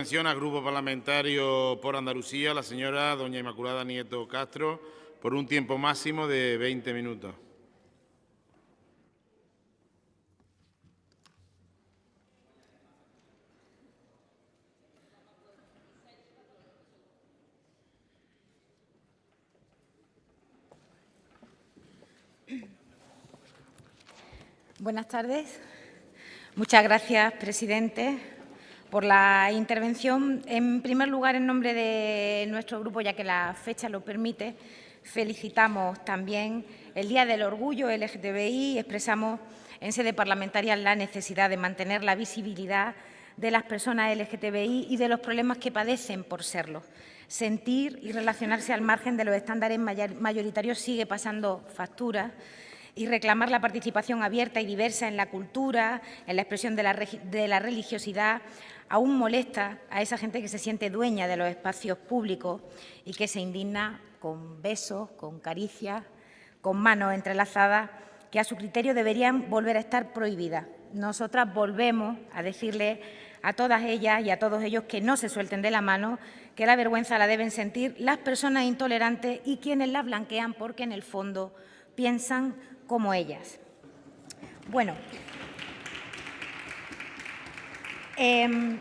Atención al Grupo Parlamentario por Andalucía, la señora doña Inmaculada Nieto Castro, por un tiempo máximo de 20 minutos. Buenas tardes. Muchas gracias, presidente, por la intervención. En primer lugar, en nombre de nuestro grupo, ya que la fecha lo permite, felicitamos también el Día del Orgullo LGTBI y expresamos en sede parlamentaria la necesidad de mantener la visibilidad de las personas LGTBI y de los problemas que padecen por serlo. Sentir y relacionarse al margen de los estándares mayoritarios sigue pasando factura, y reclamar la participación abierta y diversa en la cultura, en la expresión de la religiosidad, aún molesta a esa gente que se siente dueña de los espacios públicos y que se indigna con besos, con caricias, con manos entrelazadas, que a su criterio deberían volver a estar prohibidas. Nosotras volvemos a decirle a todas ellas y a todos ellos que no se suelten de la mano, que la vergüenza la deben sentir las personas intolerantes y quienes la blanquean porque en el fondo piensan como ellas. Bueno, en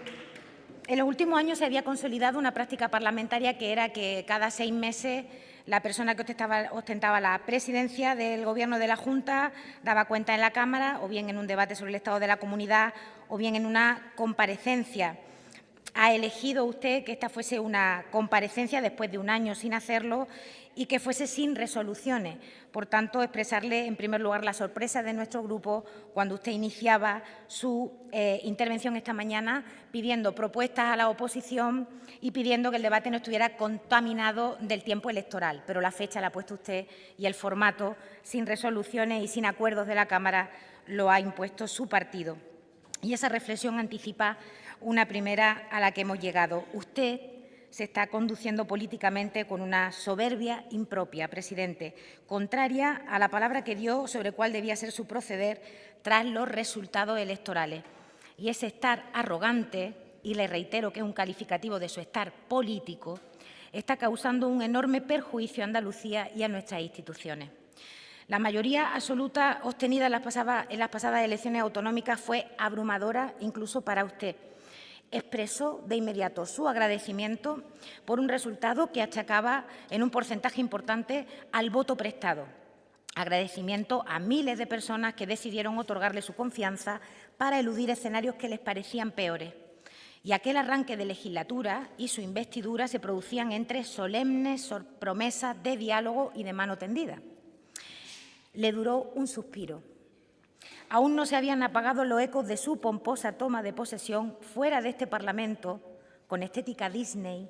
los últimos años se había consolidado una práctica parlamentaria que era que cada 6 meses la persona que ostentaba la presidencia del Gobierno de la Junta daba cuenta en la Cámara, o bien en un debate sobre el estado de la comunidad, o bien en una comparecencia. Ha elegido usted que esta fuese una comparecencia después de un año sin hacerlo y que fuese sin resoluciones. Por tanto, expresarle en primer lugar la sorpresa de nuestro grupo cuando usted iniciaba su intervención esta mañana pidiendo propuestas a la oposición y pidiendo que el debate no estuviera contaminado del tiempo electoral. Pero la fecha la ha puesto usted y el formato, sin resoluciones y sin acuerdos de la Cámara, lo ha impuesto su partido. Y esa reflexión anticipa una primera a la que hemos llegado. Usted se está conduciendo políticamente con una soberbia impropia, presidente, contraria a la palabra que dio sobre cuál debía ser su proceder tras los resultados electorales. Y ese estar arrogante, y le reitero que es un calificativo de su estar político, está causando un enorme perjuicio a Andalucía y a nuestras instituciones. La mayoría absoluta obtenida en las pasadas elecciones autonómicas fue abrumadora incluso para usted. Expresó de inmediato su agradecimiento por un resultado que achacaba en un porcentaje importante al voto prestado. Agradecimiento a miles de personas que decidieron otorgarle su confianza para eludir escenarios que les parecían peores. Y aquel arranque de legislatura y su investidura se producían entre solemnes promesas de diálogo y de mano tendida. Le duró un suspiro. Aún no se habían apagado los ecos de su pomposa toma de posesión fuera de este Parlamento, con estética Disney,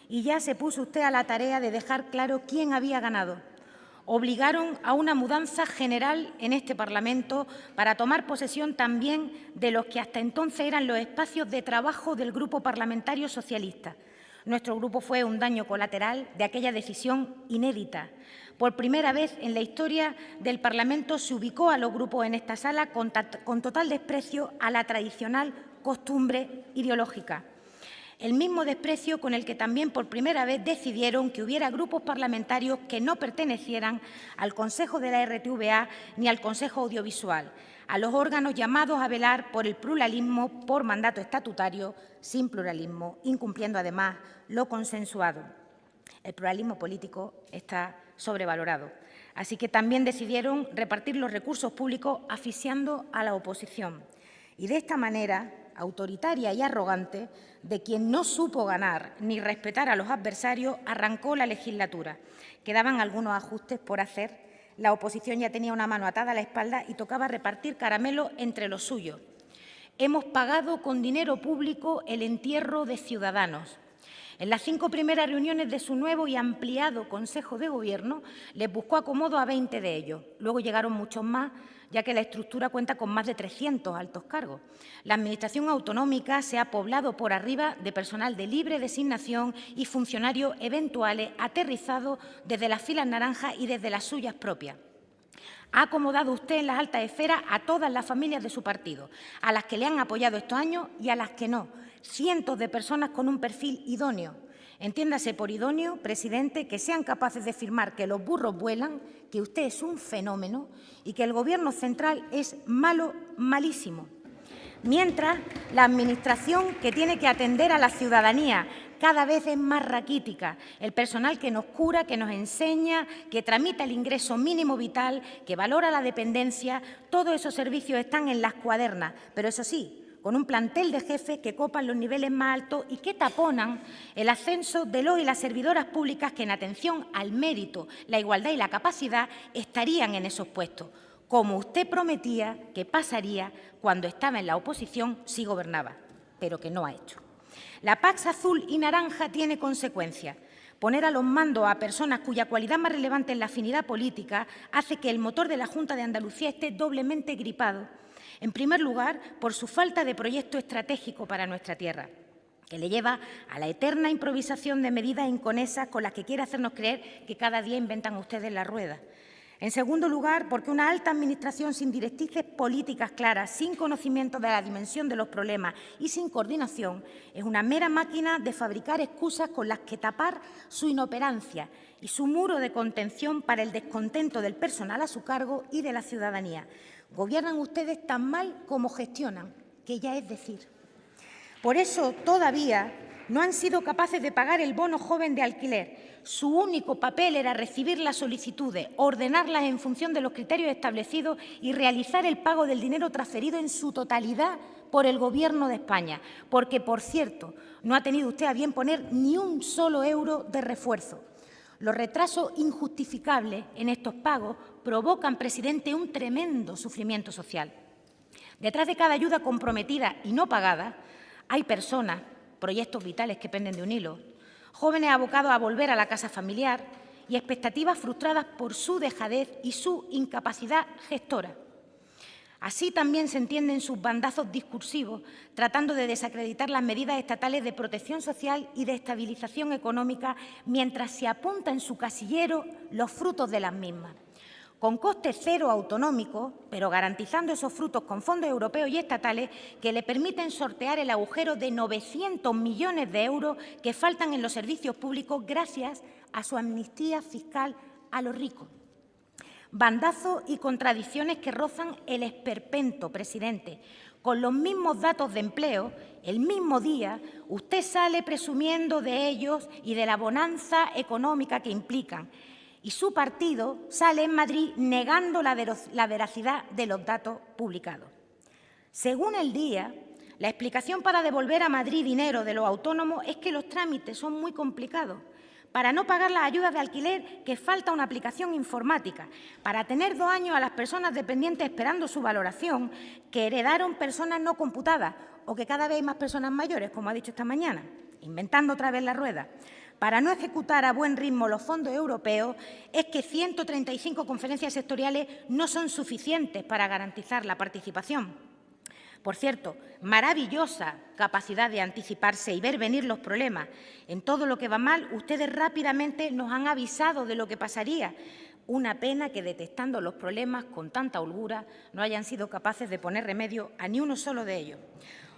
y ya se puso usted a la tarea de dejar claro quién había ganado. Obligaron a una mudanza general en este Parlamento para tomar posesión también de los que hasta entonces eran los espacios de trabajo del Grupo Parlamentario Socialista. Nuestro grupo fue un daño colateral de aquella decisión inédita. Por primera vez en la historia del Parlamento se ubicó a los grupos en esta sala con total desprecio a la tradicional costumbre ideológica. El mismo desprecio con el que también por primera vez decidieron que hubiera grupos parlamentarios que no pertenecieran al Consejo de la RTVA ni al Consejo Audiovisual, a los órganos llamados a velar por el pluralismo por mandato estatutario, sin pluralismo, incumpliendo además lo consensuado. El pluralismo político está sobrevalorado. Así que también decidieron repartir los recursos públicos asfixiando a la oposición. Y de esta manera autoritaria y arrogante, de quien no supo ganar ni respetar a los adversarios, arrancó la legislatura. Quedaban algunos ajustes por hacer. La oposición ya tenía una mano atada a la espalda y tocaba repartir caramelo entre los suyos. Hemos pagado con dinero público el entierro de Ciudadanos. En las 5 primeras reuniones de su nuevo y ampliado Consejo de Gobierno, les buscó acomodo a 20 de ellos. Luego llegaron muchos más, ya que la estructura cuenta con más de 300 altos cargos. La Administración autonómica se ha poblado por arriba de personal de libre designación y funcionarios eventuales aterrizados desde las filas naranjas y desde las suyas propias. Ha acomodado usted en las altas esferas a todas las familias de su partido, a las que le han apoyado estos años y a las que no. cientos de personas con un perfil idóneo. Entiéndase por idóneo, presidente, que sean capaces de afirmar que los burros vuelan, que usted es un fenómeno y que el Gobierno central es malo, malísimo. Mientras, la Administración, que tiene que atender a la ciudadanía, cada vez es más raquítica. El personal que nos cura, que nos enseña, que tramita el ingreso mínimo vital, que valora la dependencia, todos esos servicios están en las cuadernas, pero eso sí, con un plantel de jefes que copan los niveles más altos y que taponan el ascenso de los y las servidoras públicas que, en atención al mérito, la igualdad y la capacidad, estarían en esos puestos, como usted prometía que pasaría cuando estaba en la oposición si gobernaba, pero que no ha hecho. La Pax azul y naranja tiene consecuencias. Poner a los mandos a personas cuya cualidad más relevante es la afinidad política hace que el motor de la Junta de Andalucía esté doblemente gripado. En primer lugar, por su falta de proyecto estratégico para nuestra tierra, que le lleva a la eterna improvisación de medidas inconexas con las que quiere hacernos creer que cada día inventan ustedes la rueda. En segundo lugar, porque una alta Administración sin directrices políticas claras, sin conocimiento de la dimensión de los problemas y sin coordinación, es una mera máquina de fabricar excusas con las que tapar su inoperancia y su muro de contención para el descontento del personal a su cargo y de la ciudadanía. Gobiernan ustedes tan mal como gestionan, que ya es decir. Por eso, todavía no han sido capaces de pagar el bono joven de alquiler. Su único papel era recibir las solicitudes, ordenarlas en función de los criterios establecidos y realizar el pago del dinero transferido en su totalidad por el Gobierno de España, porque, por cierto, no ha tenido usted a bien poner ni un solo euro de refuerzo. Los retrasos injustificables en estos pagos provocan, presidente, un tremendo sufrimiento social. Detrás de cada ayuda comprometida y no pagada hay personas, proyectos vitales que penden de un hilo, jóvenes abocados a volver a la casa familiar y expectativas frustradas por su dejadez y su incapacidad gestora. Así también se entienden sus bandazos discursivos, tratando de desacreditar las medidas estatales de protección social y de estabilización económica, mientras se apunta en su casillero los frutos de las mismas. Con coste cero autonómico, pero garantizando esos frutos con fondos europeos y estatales que le permiten sortear el agujero de 900 millones de euros que faltan en los servicios públicos gracias a su amnistía fiscal a los ricos. Bandazos y contradicciones que rozan el esperpento, presidente. Con los mismos datos de empleo, el mismo día, usted sale presumiendo de ellos y de la bonanza económica que implican. Y su partido sale en Madrid negando la veracidad de los datos publicados. Según El Día, la explicación para devolver a Madrid dinero de los autónomos es que los trámites son muy complicados. Para no pagar las ayudas de alquiler, que falta una aplicación informática. Para tener 2 años a las personas dependientes esperando su valoración, que heredaron personas no computadas o que cada vez hay más personas mayores, como ha dicho esta mañana, inventando otra vez la rueda. Para no ejecutar a buen ritmo los fondos europeos, es que 135 conferencias sectoriales no son suficientes para garantizar la participación. Por cierto, maravillosa capacidad de anticiparse y ver venir los problemas. En todo lo que va mal, ustedes rápidamente nos han avisado de lo que pasaría. Una pena que, detectando los problemas con tanta holgura, no hayan sido capaces de poner remedio a ni uno solo de ellos.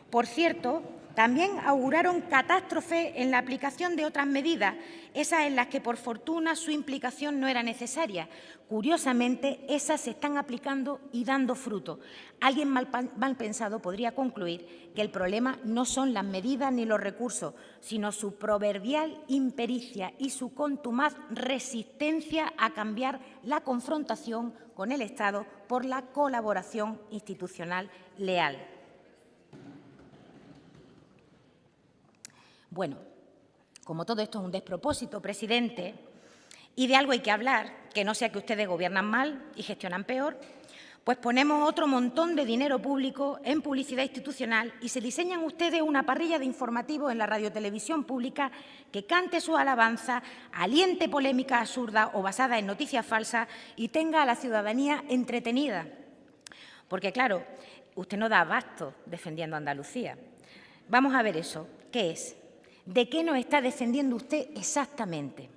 Por cierto, también auguraron catástrofe en la aplicación de otras medidas, esas en las que, por fortuna, su implicación no era necesaria. Curiosamente, esas se están aplicando y dando fruto. Alguien mal pensado podría concluir que el problema no son las medidas ni los recursos, sino su proverbial impericia y su contumaz resistencia a cambiar la confrontación con el Estado por la colaboración institucional leal. Bueno, como todo esto es un despropósito, presidente, y de algo hay que hablar, que no sea que ustedes gobiernan mal y gestionan peor, pues ponemos otro montón de dinero público en publicidad institucional y se diseñan ustedes una parrilla de informativos en la radiotelevisión pública que cante su alabanza, aliente polémica absurda o basada en noticias falsas y tenga a la ciudadanía entretenida. Porque, claro, usted no da abasto defendiendo a Andalucía. Vamos a ver eso. ¿Qué es? ¿De qué nos está defendiendo usted exactamente?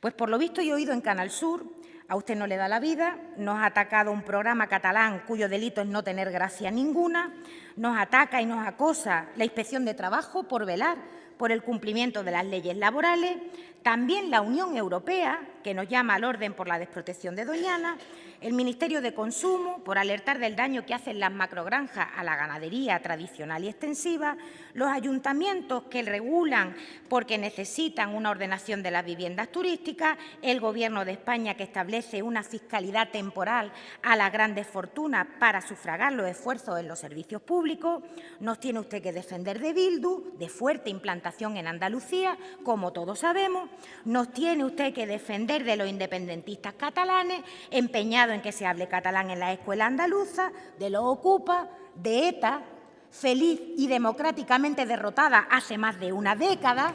Pues, por lo visto y oído en Canal Sur, A usted no le da la vida, nos ha atacado un programa catalán cuyo delito es no tener gracia ninguna, nos ataca y nos acosa la Inspección de Trabajo por velar por el cumplimiento de las leyes laborales, también la Unión Europea, que nos llama al orden por la desprotección de Doñana, el Ministerio de Consumo, por alertar del daño que hacen las macrogranjas a la ganadería tradicional y extensiva, los ayuntamientos que regulan porque necesitan una ordenación de las viviendas turísticas, el Gobierno de España que establece una fiscalidad temporal a las grandes fortunas para sufragar los esfuerzos en los servicios públicos. Nos tiene usted que defender de Bildu, de fuerte implantación en Andalucía, como todos sabemos. Nos tiene usted que defender de los independentistas catalanes, empeñados en que se hable catalán en la escuela andaluza, de los ocupas, de ETA, feliz y democráticamente derrotada hace más de una década.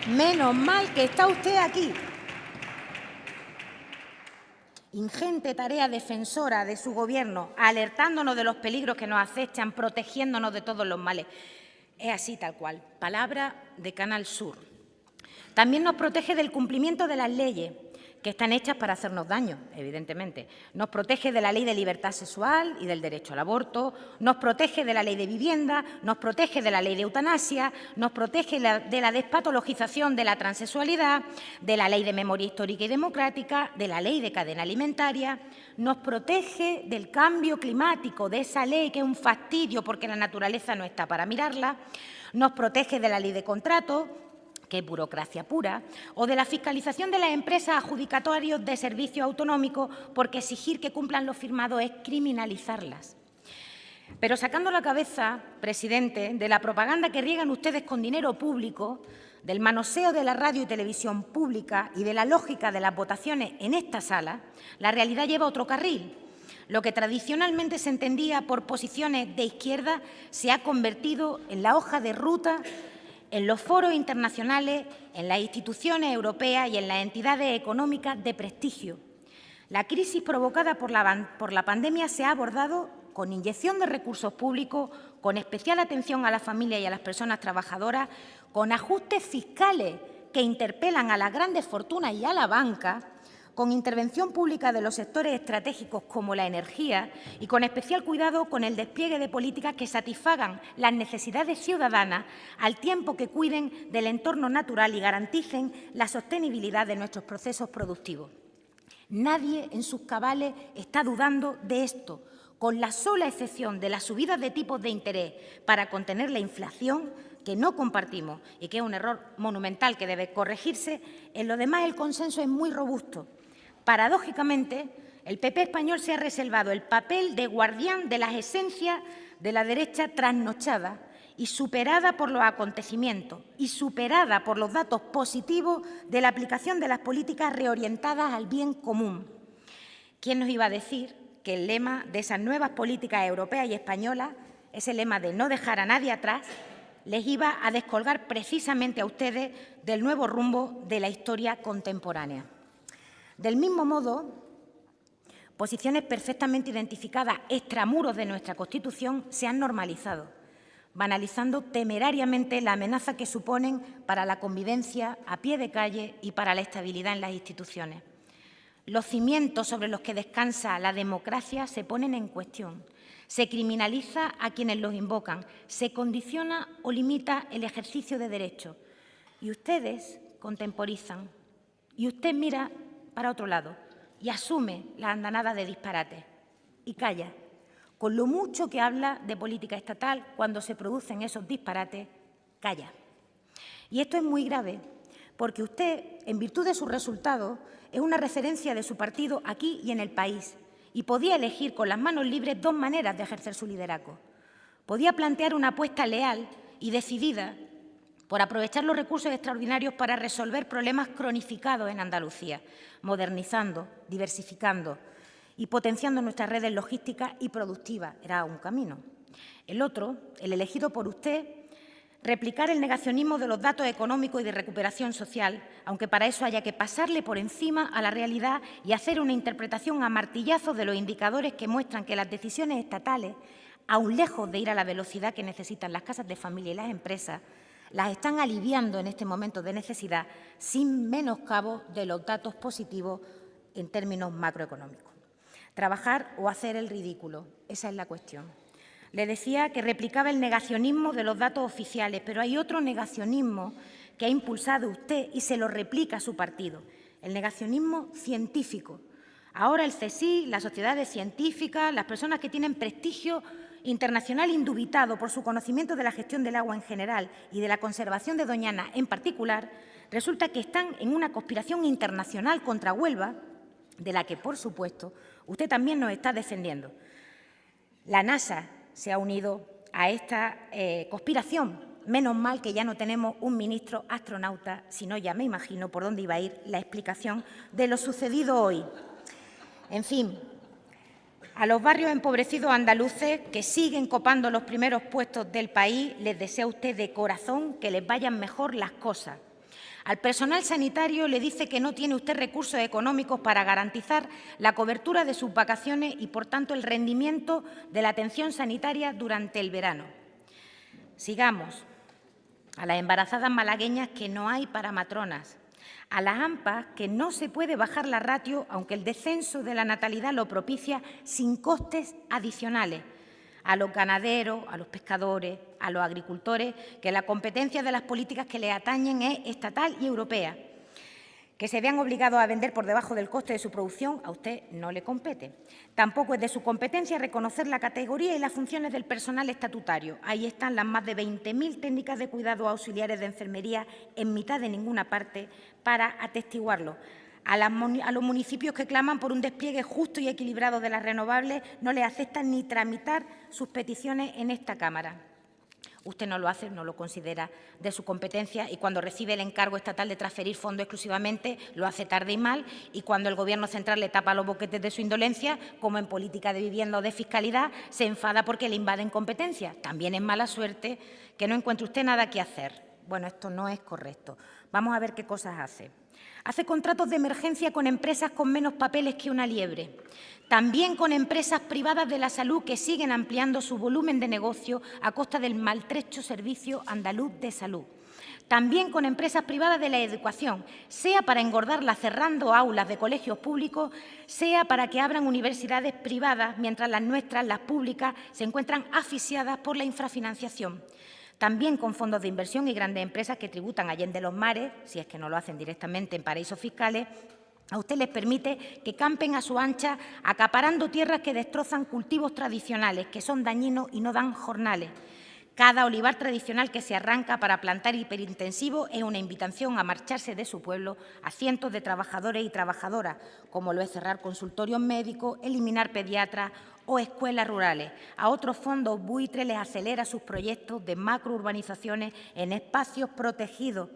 Menos mal que está usted aquí. Ingente tarea defensora de su Gobierno, alertándonos de los peligros que nos acechan, protegiéndonos de todos los males. Es así tal cual. Palabra de Canal Sur. También nos protege del cumplimiento de las leyes, que están hechas para hacernos daño, evidentemente. Nos protege de la Ley de Libertad Sexual y del derecho al aborto, nos protege de la Ley de Vivienda, nos protege de la Ley de Eutanasia, nos protege de la despatologización de la transexualidad, de la Ley de Memoria Histórica y Democrática, de la Ley de Cadena Alimentaria, nos protege del cambio climático, de esa ley que es un fastidio porque la naturaleza no está para mirarla, nos protege de la Ley de Contratos, que es burocracia pura, o de la fiscalización de las empresas adjudicatarias de servicios autonómicos, porque exigir que cumplan lo firmado es criminalizarlas. Pero sacando la cabeza, presidente, de la propaganda que riegan ustedes con dinero público, del manoseo de la radio y televisión pública y de la lógica de las votaciones en esta sala, la realidad lleva otro carril. Lo que tradicionalmente se entendía por posiciones de izquierda se ha convertido en la hoja de ruta en los foros internacionales, en las instituciones europeas y en las entidades económicas de prestigio. La crisis provocada por la pandemia se ha abordado con inyección de recursos públicos, con especial atención a las familias y a las personas trabajadoras, con ajustes fiscales que interpelan a las grandes fortunas y a la banca, con intervención pública de los sectores estratégicos como la energía y con especial cuidado con el despliegue de políticas que satisfagan las necesidades ciudadanas al tiempo que cuiden del entorno natural y garanticen la sostenibilidad de nuestros procesos productivos. Nadie en sus cabales está dudando de esto, con la sola excepción de las subidas de tipos de interés para contener la inflación, que no compartimos y que es un error monumental que debe corregirse. En lo demás el consenso es muy robusto. Paradójicamente, el PP español se ha reservado el papel de guardián de las esencias de la derecha trasnochada y superada por los acontecimientos y superada por los datos positivos de la aplicación de las políticas reorientadas al bien común. ¿Quién nos iba a decir que el lema de esas nuevas políticas europeas y españolas, ese lema de no dejar a nadie atrás, les iba a descolgar precisamente a ustedes del nuevo rumbo de la historia contemporánea? Del mismo modo, posiciones perfectamente identificadas extramuros de nuestra Constitución se han normalizado, banalizando temerariamente la amenaza que suponen para la convivencia a pie de calle y para la estabilidad en las instituciones. Los cimientos sobre los que descansa la democracia se ponen en cuestión, se criminaliza a quienes los invocan, se condiciona o limita el ejercicio de derechos y ustedes contemporizan y usted mira para otro lado y asume la andanada de disparates y calla. Con lo mucho que habla de política estatal, cuando se producen esos disparates, calla. Y esto es muy grave, porque usted, en virtud de sus resultados, es una referencia de su partido aquí y en el país, y podía elegir con las manos libres dos maneras de ejercer su liderazgo. Podía plantear una apuesta leal y decidida por aprovechar los recursos extraordinarios para resolver problemas cronificados en Andalucía, modernizando, diversificando y potenciando nuestras redes logísticas y productivas. Era un camino. El otro, el elegido por usted, replicar el negacionismo de los datos económicos y de recuperación social, aunque para eso haya que pasarle por encima a la realidad y hacer una interpretación a martillazos de los indicadores que muestran que las decisiones estatales, aun lejos de ir a la velocidad que necesitan las casas de familia y las empresas, las están aliviando en este momento de necesidad sin menoscabo de los datos positivos en términos macroeconómicos. Trabajar o hacer el ridículo, esa es la cuestión. Le decía que replicaba el negacionismo de los datos oficiales, pero hay otro negacionismo que ha impulsado usted y se lo replica a su partido, el negacionismo científico. Ahora el CSIC, las sociedades científicas, las personas que tienen prestigio internacional indubitado por su conocimiento de la gestión del agua en general y de la conservación de Doñana en particular, resulta que están en una conspiración internacional contra Huelva, de la que, por supuesto, usted también nos está defendiendo. La NASA se ha unido a esta conspiración. Menos mal que ya no tenemos un ministro astronauta, si no ya me imagino por dónde iba a ir la explicación de lo sucedido hoy. En fin, a los barrios empobrecidos andaluces que siguen copando los primeros puestos del país, les desea usted de corazón que les vayan mejor las cosas. Al personal sanitario le dice que no tiene usted recursos económicos para garantizar la cobertura de sus vacaciones y, por tanto, el rendimiento de la atención sanitaria durante el verano. Sigamos. A las embarazadas malagueñas que no hay para matronas. A las AMPA que no se puede bajar la ratio, aunque el descenso de la natalidad lo propicia sin costes adicionales. A los ganaderos, a los pescadores, a los agricultores, que la competencia de las políticas que les atañen es estatal y europea. Que se vean obligados a vender por debajo del coste de su producción, a usted no le compete. Tampoco es de su competencia reconocer la categoría y las funciones del personal estatutario. Ahí están las más de 20.000 técnicas de cuidados auxiliares de enfermería en mitad de ninguna parte para atestiguarlo. A los municipios que claman por un despliegue justo y equilibrado de las renovables no les aceptan ni tramitar sus peticiones en esta Cámara. Usted no lo hace, no lo considera de su competencia y cuando recibe el encargo estatal de transferir fondos exclusivamente lo hace tarde y mal y cuando el Gobierno central le tapa los boquetes de su indolencia, como en política de vivienda o de fiscalidad, se enfada porque le invaden competencias. También es mala suerte que no encuentre usted nada que hacer. Bueno, esto no es correcto. Vamos a ver qué cosas hace. Hace contratos de emergencia con empresas con menos papeles que una liebre. También con empresas privadas de la salud que siguen ampliando su volumen de negocio a costa del maltrecho Servicio Andaluz de Salud. También con empresas privadas de la educación, sea para engordarlas cerrando aulas de colegios públicos, sea para que abran universidades privadas, mientras las nuestras, las públicas, se encuentran asfixiadas por la infrafinanciación. También con fondos de inversión y grandes empresas que tributan allende los mares, si es que no lo hacen directamente en paraísos fiscales, a usted les permite que campen a su ancha, acaparando tierras que destrozan cultivos tradicionales, que son dañinos y no dan jornales. Cada olivar tradicional que se arranca para plantar hiperintensivos es una invitación a marcharse de su pueblo a cientos de trabajadores y trabajadoras, como lo es cerrar consultorios médicos, eliminar pediatras o escuelas rurales. A otros fondos buitre les acelera sus proyectos de macrourbanizaciones en espacios protegidos.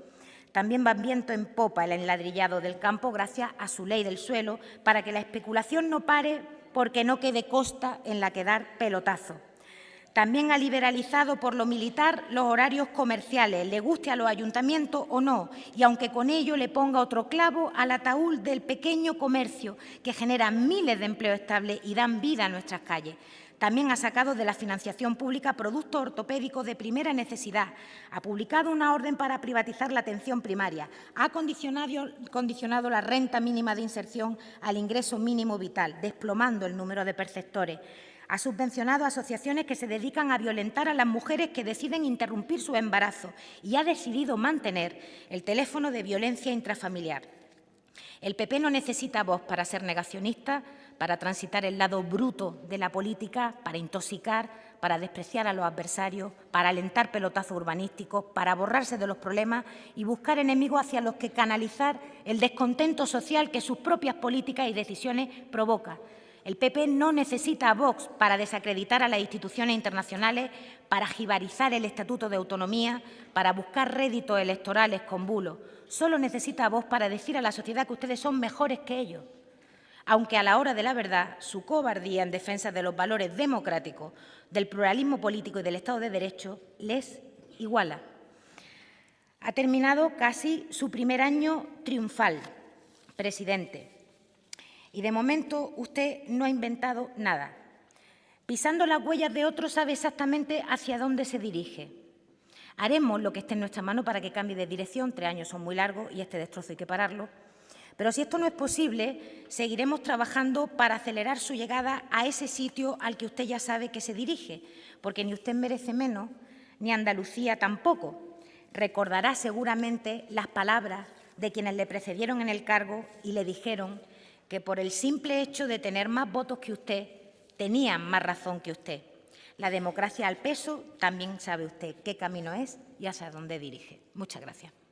También va viento en popa el enladrillado del campo gracias a su ley del suelo para que la especulación no pare porque no quede costa en la que dar pelotazo. También ha liberalizado por lo militar los horarios comerciales, le guste a los ayuntamientos o no, y aunque con ello le ponga otro clavo al ataúd del pequeño comercio que genera miles de empleos estables y dan vida a nuestras calles. También ha sacado de la financiación pública productos ortopédicos de primera necesidad, ha publicado una orden para privatizar la atención primaria, ha condicionado la renta mínima de inserción al ingreso mínimo vital, desplomando el número de perceptores. Ha subvencionado asociaciones que se dedican a violentar a las mujeres que deciden interrumpir su embarazo y ha decidido mantener el teléfono de violencia intrafamiliar. El PP no necesita voz para ser negacionista, para transitar el lado bruto de la política, para intoxicar, para despreciar a los adversarios, para alentar pelotazos urbanísticos, para borrarse de los problemas y buscar enemigos hacia los que canalizar el descontento social que sus propias políticas y decisiones provocan. El PP no necesita a Vox para desacreditar a las instituciones internacionales, para jibarizar el Estatuto de Autonomía, para buscar réditos electorales con bulos. Solo necesita a Vox para decir a la sociedad que ustedes son mejores que ellos. Aunque a la hora de la verdad, su cobardía en defensa de los valores democráticos, del pluralismo político y del Estado de Derecho les iguala. Ha terminado casi su primer año triunfal, presidente. Y de momento usted no ha inventado nada. Pisando las huellas de otros sabe exactamente hacia dónde se dirige. Haremos lo que esté en nuestra mano para que cambie de dirección. 3 años son muy largos y este destrozo hay que pararlo. Pero si esto no es posible, seguiremos trabajando para acelerar su llegada a ese sitio al que usted ya sabe que se dirige, porque ni usted merece menos, ni Andalucía tampoco. Recordará seguramente las palabras de quienes le precedieron en el cargo y le dijeron que por el simple hecho de tener más votos que usted, tenían más razón que usted. La democracia al peso también sabe usted qué camino es y hacia dónde dirige. Muchas gracias.